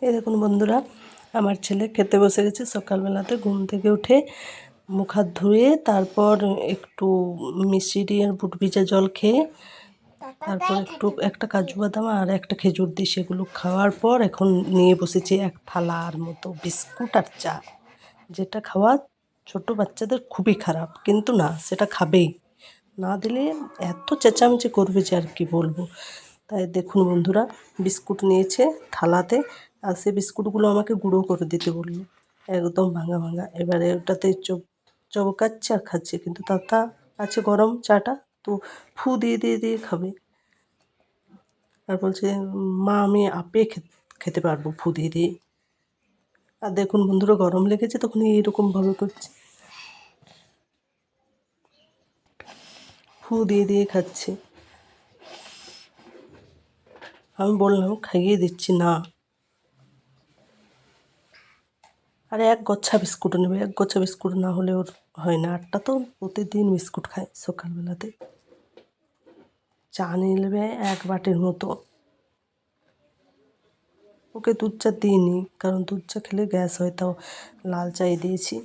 এই দেখুন বন্ধুরা, আমার ছেলে খেতে বসে গেছে। সকালবেলাতে ঘুম থেকে উঠে মুখ হাত ধুয়ে তারপর একটু মিষ্টি আর বুট ভিজা জল খেয়ে তারপর একটা কাজু বাদাম আর একটা খেজুর দিই, সেগুলো খাওয়ার পর এখন নিয়ে বসেছি এক থালার মতো বিস্কুট আর চা, যেটা খাওয়া ছোট বাচ্চাদের খুবই খারাপ, কিন্তু না, সেটা খাবেই। না দিলে এত চেঁচামেচি করবে যে আর কি বলবো। তাই দেখুন বন্ধুরা, বিস্কুট নিয়েছে থালাতে, আর সে বিস্কুটগুলো আমাকে গুঁড়ো করে দিতে বললো, একদম ভাঙা ভাঙা। এবারে ওটাতে চবকাচ্ছে আর খাচ্ছে, কিন্তু তাতা আছে গরম চাটা, তো ফু দিয়ে দিয়ে দিয়ে খাবে। আর বলছে, মা আমি আপে খেতে পারবো ফু দিয়ে দিয়ে। আর দেখুন বন্ধুরা, গরম লেগেছে তখন এইরকমভাবে করছে, ফু দিয়ে দিয়ে খাচ্ছে। আমি বললাম খাইয়ে দিচ্ছি না। আর এক গচ্ছা বিস্কুট নেবে, এক গচ্ছা বিস্কুট না হলে ওর হয় না। আটটা তো প্রতিদিন বিস্কুট খায় সকালবেলাতে। চা নিয়ে নেবে এক বাটির মতো। ওকে দুধ চা দিইনি, কারণ দুধ চা খেলে গ্যাস হয়, তাও লাল চাই দিয়েছি।